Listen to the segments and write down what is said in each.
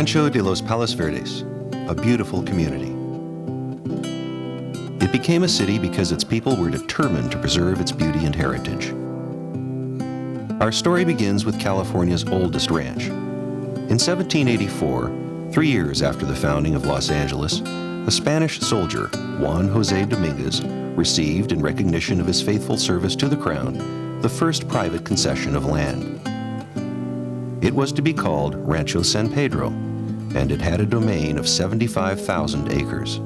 Rancho de los Palos Verdes, a beautiful community. It became a city because its people were determined to preserve its beauty and heritage. Our story begins with California's oldest ranch. In 1784, 3 years after the founding of Los Angeles, a Spanish soldier, Juan José Dominguez, received in recognition of his faithful service to the crown, the first private concession of land. It was to be called Rancho San Pedro, and it had a domain of 75,000 acres.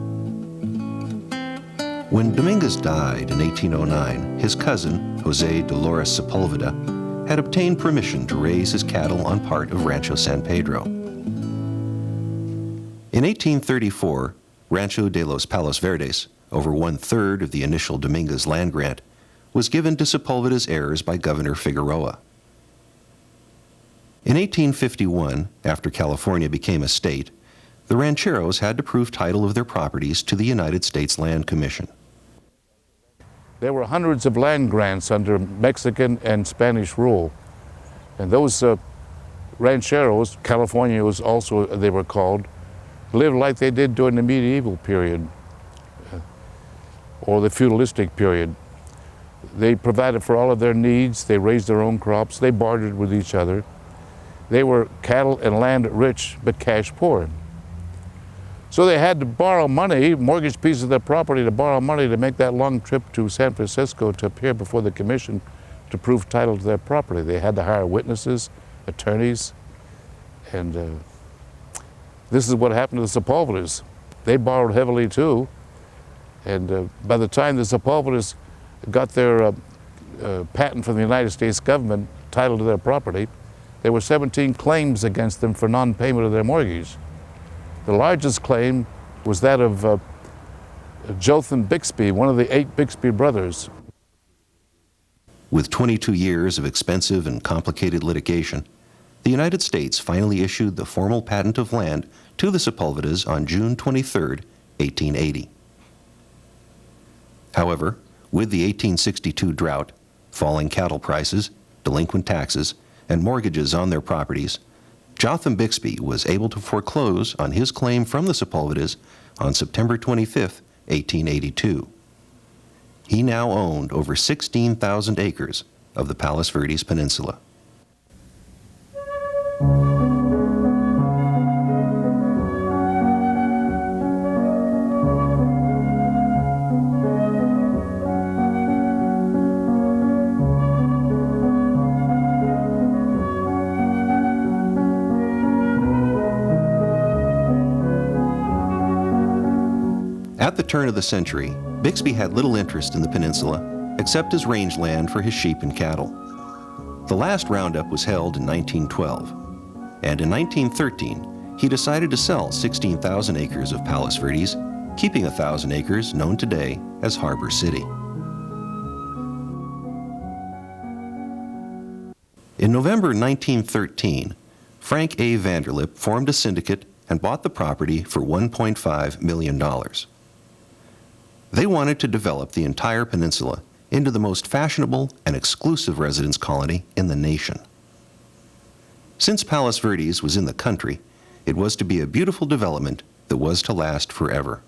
When Dominguez died in 1809, his cousin, José Dolores Sepulveda, had obtained permission to raise his cattle on part of Rancho San Pedro. In 1834, Rancho de los Palos Verdes, over 1/3 of the initial Dominguez land grant, was given to Sepulveda's heirs by Governor Figueroa. In 1851, after California became a state, the rancheros had to prove title of their properties to the United States Land Commission. There were hundreds of land grants under Mexican and Spanish rule. And those rancheros, Californios also they were called, lived like they did during the medieval period or the feudalistic period. They provided for all of their needs, they raised their own crops, they bartered with each other. They were cattle and land rich, but cash poor. So they had to borrow money, mortgage pieces of their property to borrow money to make that long trip to San Francisco to appear before the commission to prove title to their property. They had to hire witnesses, attorneys, and this is what happened to the Sepulvedas. They borrowed heavily too, and by the time the Sepulvedas got their patent from the United States government, title to their property, there were 17 claims against them for non-payment of their mortgage. The largest claim was that of Jotham Bixby, one of the 8 Bixby brothers. With 22 years of expensive and complicated litigation, the United States finally issued the formal patent of land to the Sepulvedas on June 23, 1880. However, with the 1862 drought, falling cattle prices, delinquent taxes, and mortgages on their properties, Jotham Bixby was able to foreclose on his claim from the Sepulvedas on September 25, 1882. He now owned over 16,000 acres of the Palos Verdes Peninsula. At the turn of the century, Bixby had little interest in the peninsula except as rangeland for his sheep and cattle. The last roundup was held in 1912, and in 1913 he decided to sell 16,000 acres of Palos Verdes, keeping 1,000 acres known today as Harbor City. In November 1913, Frank A. Vanderlip formed a syndicate and bought the property for $1.5 million. They wanted to develop the entire peninsula into the most fashionable and exclusive residence colony in the nation. Since Palos Verdes was in the country, it was to be a beautiful development that was to last forever.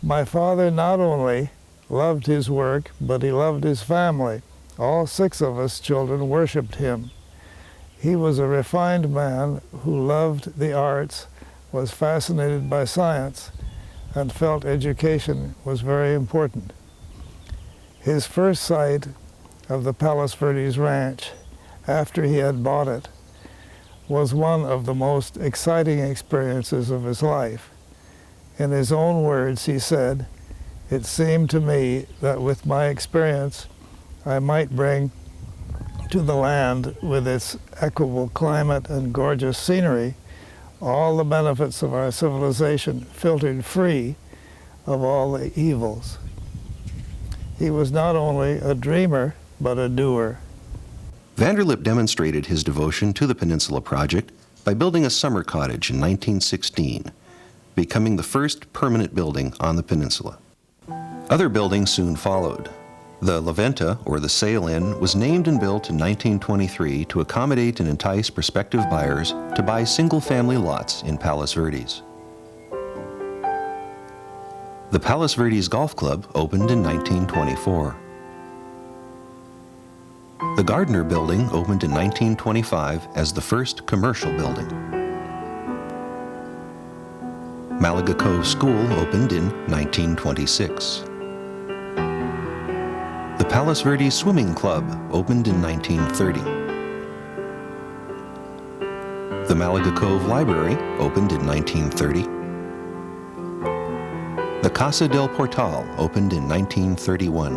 My father not only loved his work, but he loved his family. All 6 of us children worshiped him. He was a refined man who loved the arts, was fascinated by science, and felt education was very important. His first sight of the Palos Verdes Ranch, after he had bought it, was one of the most exciting experiences of his life. In his own words, he said, "It seemed to me that with my experience, I might bring to the land, with its equable climate and gorgeous scenery, all the benefits of our civilization filtered free of all the evils." He was not only a dreamer, but a doer. Vanderlip demonstrated his devotion to the Peninsula Project by building a summer cottage in 1916, becoming the first permanent building on the peninsula. Other buildings soon followed. The La Venta, or the Sail Inn, was named and built in 1923 to accommodate and entice prospective buyers to buy single-family lots in Palos Verdes. The Palos Verdes Golf Club opened in 1924. The Gardner Building opened in 1925 as the first commercial building. Malaga Cove School opened in 1926. The Palos Verdes Swimming Club opened in 1930. The Malaga Cove Library opened in 1930. The Casa del Portal opened in 1931.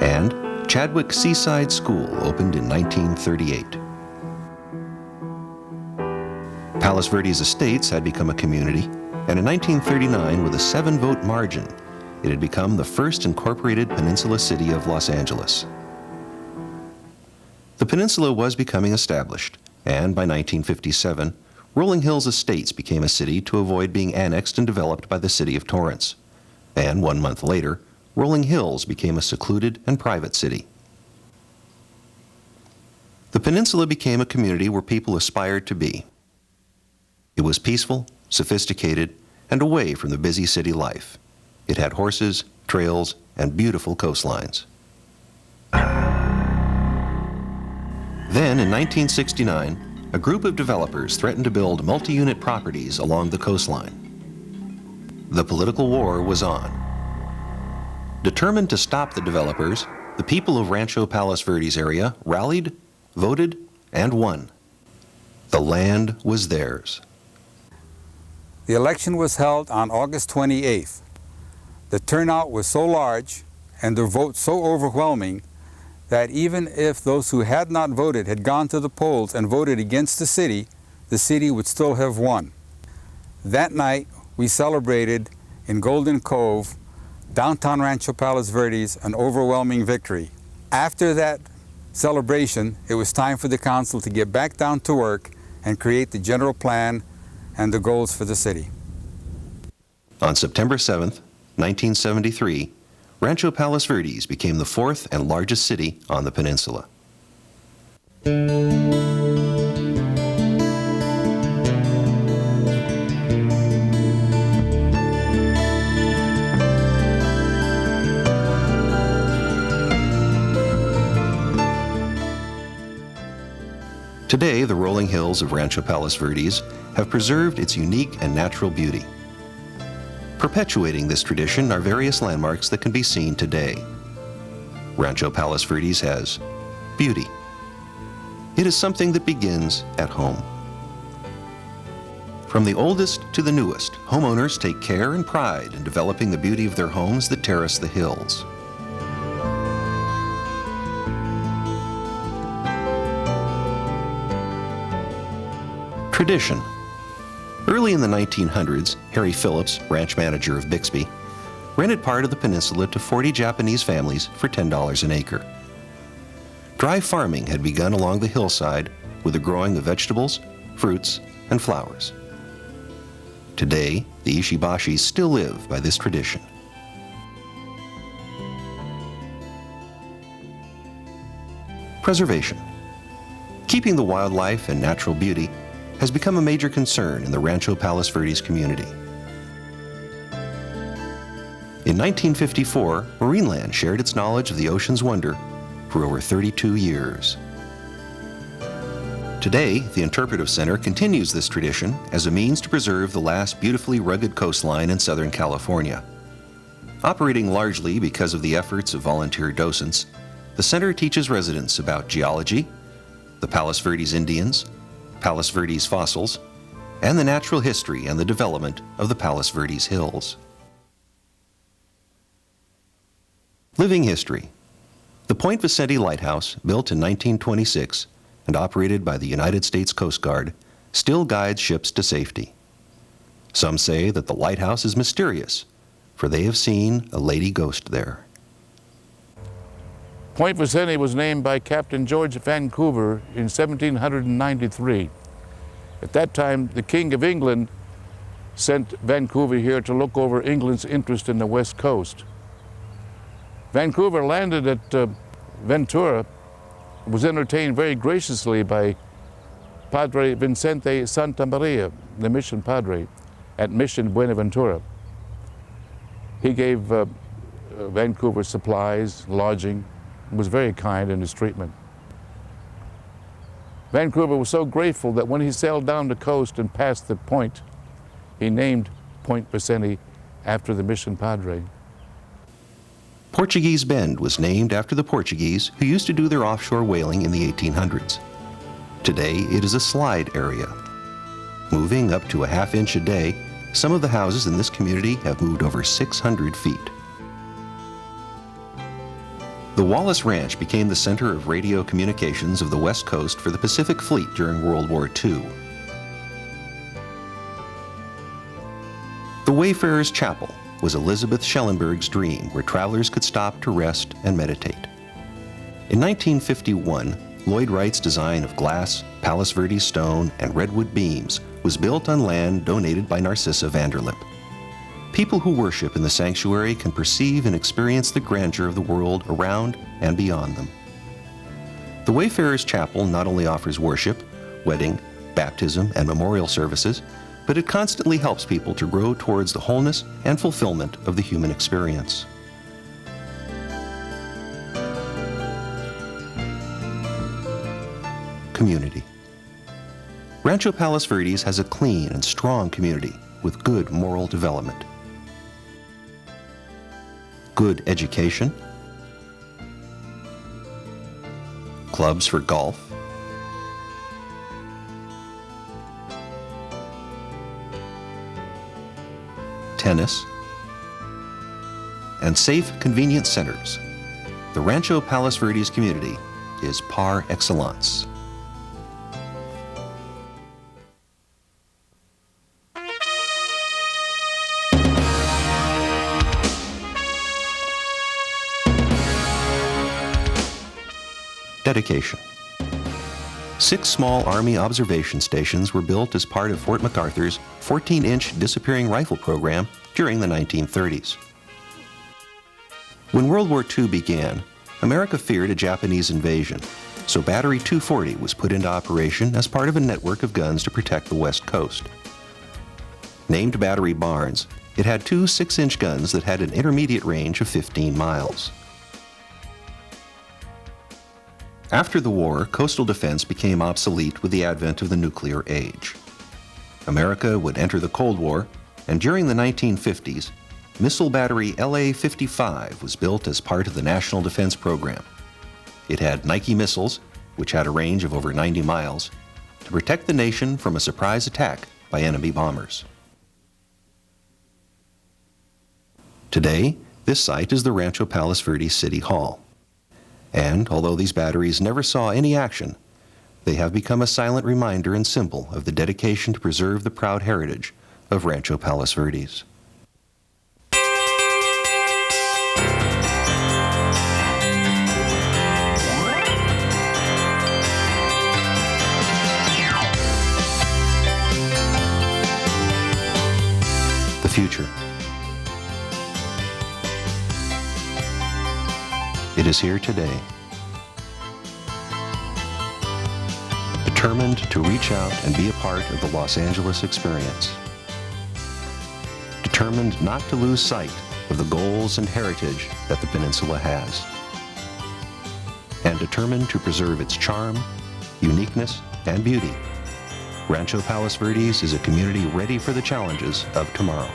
And Chadwick Seaside School opened in 1938. Palos Verdes Estates had become a community, and in 1939, with a 7-vote margin, it had become the first incorporated peninsula city of Los Angeles. The peninsula was becoming established, and by 1957, Rolling Hills Estates became a city to avoid being annexed and developed by the city of Torrance. And 1 month later, Rolling Hills became a secluded and private city. The peninsula became a community where people aspired to be. It was peaceful, sophisticated, and away from the busy city life. It had horses, trails, and beautiful coastlines. Then, in 1969, a group of developers threatened to build multi-unit properties along the coastline. The political war was on. Determined to stop the developers, the people of Rancho Palos Verdes area rallied, voted, and won. The land was theirs. The election was held on August 28th. The turnout was so large and the vote so overwhelming that even if those who had not voted had gone to the polls and voted against the city would still have won. That night, we celebrated in Golden Cove, downtown Rancho Palos Verdes, an overwhelming victory. After that celebration, it was time for the council to get back down to work and create the general plan and the goals for the city. On September 7th, 1973, Rancho Palos Verdes became the 4th and largest city on the peninsula. Today, the rolling hills of Rancho Palos Verdes have preserved its unique and natural beauty. Perpetuating this tradition are various landmarks that can be seen today. Rancho Palos Verdes has beauty. It is something that begins at home. From the oldest to the newest, homeowners take care and pride in developing the beauty of their homes that terrace the hills. Tradition. Early in the 1900s, Harry Phillips, ranch manager of Bixby, rented part of the peninsula to 40 Japanese families for $10 an acre. Dry farming had begun along the hillside with the growing of vegetables, fruits, and flowers. Today, the Ishibashis still live by this tradition. Preservation. Keeping the wildlife and natural beauty has become a major concern in the Rancho Palos Verdes community. In 1954, Marineland shared its knowledge of the ocean's wonder for over 32 years. Today, the Interpretive Center continues this tradition as a means to preserve the last beautifully rugged coastline in Southern California. Operating largely because of the efforts of volunteer docents, the center teaches residents about geology, the Palos Verdes Indians, Palos Verdes fossils, and the natural history and the development of the Palos Verdes Hills. Living history. The Point Vicente Lighthouse, built in 1926 and operated by the United States Coast Guard, still guides ships to safety. Some say that the lighthouse is mysterious, for they have seen a lady ghost there. Point Vicente was named by Captain George Vancouver in 1793. At that time, the King of England sent Vancouver here to look over England's interest in the West Coast. Vancouver landed at Ventura, was entertained very graciously by Padre Vicente Santa Maria, the mission padre at Mission Buenaventura. He gave Vancouver supplies, lodging, was very kind in his treatment. Vancouver was so grateful that when he sailed down the coast and passed the point, he named Point Vicente after the mission padre. Portuguese Bend was named after the Portuguese who used to do their offshore whaling in the 1800s. Today, it is a slide area. Moving up to a half-inch a day, some of the houses in this community have moved over 600 feet. The Wallace Ranch became the center of radio communications of the West Coast for the Pacific Fleet during World War II. The Wayfarer's Chapel was Elizabeth Schellenberg's dream where travelers could stop to rest and meditate. In 1951, Lloyd Wright's design of glass, Palos Verdes stone, and redwood beams was built on land donated by Narcissa Vanderlip. People who worship in the sanctuary can perceive and experience the grandeur of the world around and beyond them. The Wayfarer's Chapel not only offers worship, wedding, baptism, and memorial services, but it constantly helps people to grow towards the wholeness and fulfillment of the human experience. Community. Rancho Palos Verdes has a clean and strong community with good moral development. Good education, clubs for golf, tennis, and safe, convenient centers. The Rancho Palos Verdes community is par excellence. Dedication. 6 small Army observation stations were built as part of Fort MacArthur's 14-inch disappearing rifle program during the 1930s. When World War II began, America feared a Japanese invasion, so Battery 240 was put into operation as part of a network of guns to protect the West Coast. Named Battery Barnes, it had 2 6-inch guns that had an intermediate range of 15 miles. After the war, coastal defense became obsolete with the advent of the nuclear age. America would enter the Cold War, and during the 1950s, missile battery LA-55 was built as part of the National Defense Program. It had Nike missiles, which had a range of over 90 miles, to protect the nation from a surprise attack by enemy bombers. Today, this site is the Rancho Palos Verdes City Hall. And although these batteries never saw any action, they have become a silent reminder and symbol of the dedication to preserve the proud heritage of Rancho Palos Verdes. The future. It is here today. Determined to reach out and be a part of the Los Angeles experience. Determined not to lose sight of the goals and heritage that the peninsula has. And determined to preserve its charm, uniqueness, and beauty. Rancho Palos Verdes is a community ready for the challenges of tomorrow.